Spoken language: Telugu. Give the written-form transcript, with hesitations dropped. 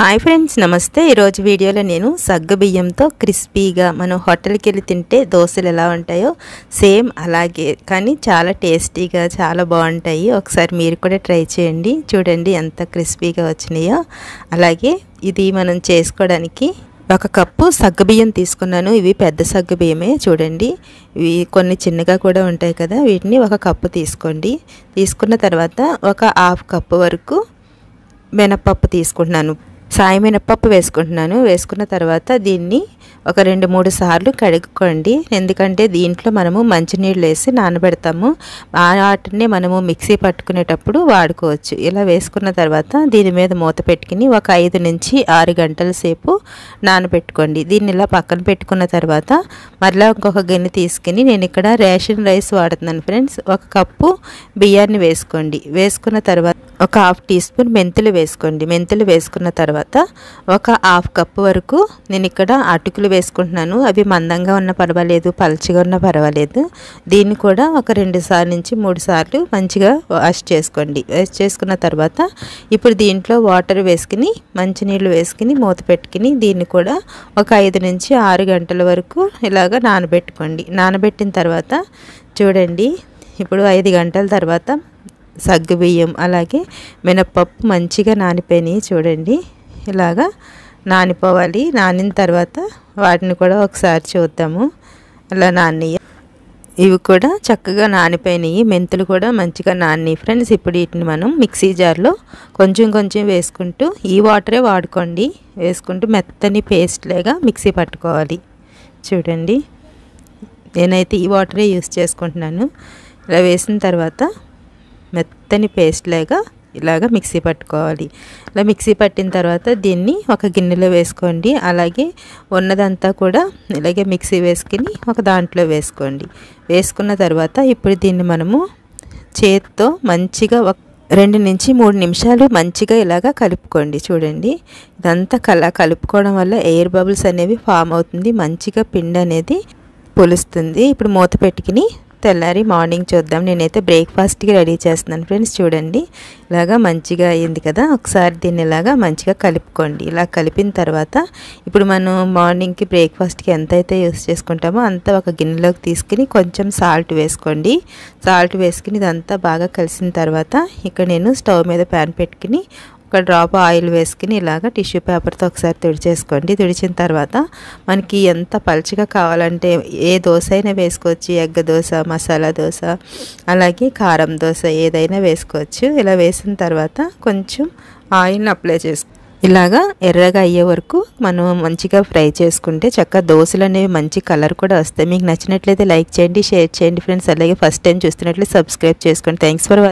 హాయ్ ఫ్రెండ్స్, నమస్తే. ఈరోజు వీడియోలో నేను సగ్గుబియ్యంతో క్రిస్పీగా మనం హోటల్కి వెళ్ళి తింటే దోశలు ఎలా ఉంటాయో సేమ్ అలాగే కానీ చాలా టేస్టీగా చాలా బాగుంటాయి. ఒకసారి మీరు కూడా ట్రై చేయండి. చూడండి ఎంత క్రిస్పీగా వచ్చినాయో. అలాగే ఇది మనం చేసుకోవడానికి ఒక కప్పు సగ్గుబియ్యం తీసుకున్నాను. ఇవి పెద్ద సగ్గుబియ్యమే. చూడండి, ఇవి కొన్ని చిన్నగా కూడా ఉంటాయి కదా, వీటిని ఒక కప్పు తీసుకోండి. తీసుకున్న తర్వాత ఒక హాఫ్ కప్పు వరకు మినపప్పు తీసుకుంటున్నాను. సాయి మినపప్పు వేసుకుంటున్నాను. వేసుకున్న తర్వాత దీన్ని ఒక 2-3 సార్లు కడుక్కోండి. ఎందుకంటే దీంట్లో మనము మంచినీళ్ళు వేసి నానబెడతాము. ఆ వాటిని మనము మిక్సీ పట్టుకునేటప్పుడు వాడుకోవచ్చు. ఇలా వేసుకున్న తర్వాత దీని మీద మూత పెట్టుకుని ఒక 5 నుంచి 6 గంటల సేపు నానబెట్టుకోండి. దీన్ని ఇలా పక్కన పెట్టుకున్న తర్వాత మరలా ఇంకొక గిన్నె తీసుకుని నేను ఇక్కడ రేషన్ రైస్ వాడుతున్నాను ఫ్రెండ్స్. ఒక కప్పు బియ్యాన్ని వేసుకోండి. వేసుకున్న తర్వాత ఒక హాఫ్ టీ స్పూన్ మెంతులు వేసుకోండి. మెంతులు వేసుకున్న తర్వాత ఒక హాఫ్ కప్పు వరకు నేను ఇక్కడ అటుకులు వేసుకుంటున్నాను. అవి మందంగా ఉన్న పర్వాలేదు, పలచగా ఉన్న పర్వాలేదు. దీన్ని కూడా ఒక 2 సార్లు నుంచి 3 సార్లు మంచిగా వాష్ చేసుకోండి. వాష్ చేసుకున్న తర్వాత ఇప్పుడు దీంట్లో వాటర్ వేసుకుని మంచినీళ్ళు వేసుకుని మూత పెట్టుకుని దీన్ని కూడా ఒక 5 నుంచి 6 గంటల వరకు ఇలాగ నానబెట్టుకోండి. నానబెట్టిన తర్వాత చూడండి, ఇప్పుడు 5 గంటల తర్వాత సగ్గుబియ్యం అలాగే మినపప్పు మంచిగా నానిపోయినాయి. చూడండి, ఇలాగా నానిపోవాలి. నానిన తర్వాత వాటిని కూడా ఒకసారి చూద్దాము. అలా నాని ఇవి కూడా చక్కగా నానిపోయినాయి. మెంతులు కూడా మంచిగా నాని ఫ్రెండ్స్. ఇప్పుడు వీటిని మనం మిక్సీ జార్లో కొంచెం కొంచెం వేసుకుంటూ ఈ వాటరే వాడుకోండి. వేసుకుంటూ మెత్తని పేస్ట్ లాగా మిక్సీ పట్టుకోవాలి. చూడండి, నేనైతే ఈ వాటరే యూస్ చేసుకుంటున్నాను. ఇలా వేసిన తర్వాత మెత్తని పేస్ట్ లాగా ఇలాగ మిక్సీ పట్టుకోవాలి. ఇలా మిక్సీ పట్టిన తర్వాత దీన్ని ఒక గిన్నెలో వేసుకోండి. అలాగే ఉన్నదంతా కూడా ఇలాగే మిక్సీ వేసుకుని ఒక దాంట్లో వేసుకోండి. వేసుకున్న తర్వాత ఇప్పుడు దీన్ని మనము చేత్తో మంచిగా 2 నుంచి 3 నిమిషాలు మంచిగా ఇలాగ కలుపుకోండి. చూడండి, ఇదంతా కలుపుకోవడం వల్ల ఎయిర్ బబుల్స్ అనేవి ఫామ్ అవుతుంది. మంచిగా పిండి అనేది పులుస్తుంది. ఇప్పుడు మూత పెట్టుకుని తెల్లారి మార్నింగ్ చూద్దాం. నేనైతే బ్రేక్ఫాస్ట్కి రెడీ చేస్తున్నాను ఫ్రెండ్స్. చూడండి, ఇలాగా మంచిగా అయింది కదా. ఒకసారి దీన్ని ఇలాగా మంచిగా కలుపుకోండి. ఇలా కలిపిన తర్వాత ఇప్పుడు మనం మార్నింగ్కి బ్రేక్ఫాస్ట్కి ఎంతైతే యూస్ చేసుకుంటామో అంత ఒక గిన్నెలోకి తీసుకుని కొంచెం సాల్ట్ వేసుకోండి. సాల్ట్ వేసుకుని ఇదంతా బాగా కలిసిన తర్వాత ఇక్కడ నేను స్టవ్ మీద ప్యాన్ పెట్టుకుని ఒక డ్రాప్ ఆయిల్ వేసుకుని ఇలాగ టిష్యూ పేపర్తో ఒకసారి తుడిచేసుకోండి. తుడిచిన తర్వాత మనకి ఎంత పలుచగా కావాలంటే ఏ దోశ అయినా వేసుకోవచ్చు. ఎగ్ దోశ, మసాలా దోశ, అలాగే కారం దోశ ఏదైనా వేసుకోవచ్చు. ఇలా వేసిన తర్వాత కొంచెం ఆయిల్ని అప్లై చేసుకో ఇలాగా ఎర్రగా అయ్యే వరకు మనం మంచిగా ఫ్రై చేసుకుంటే చక్కగా దోశలు అనేవి మంచి కలర్ కూడా వస్తాయి. మీకు నచ్చినట్లయితే లైక్ చేయండి, షేర్ చేయండి ఫ్రెండ్స్. అలాగే ఫస్ట్ టైం చూస్తున్నట్లయితే సబ్స్క్రైబ్ చేసుకోండి. Thanks for watching.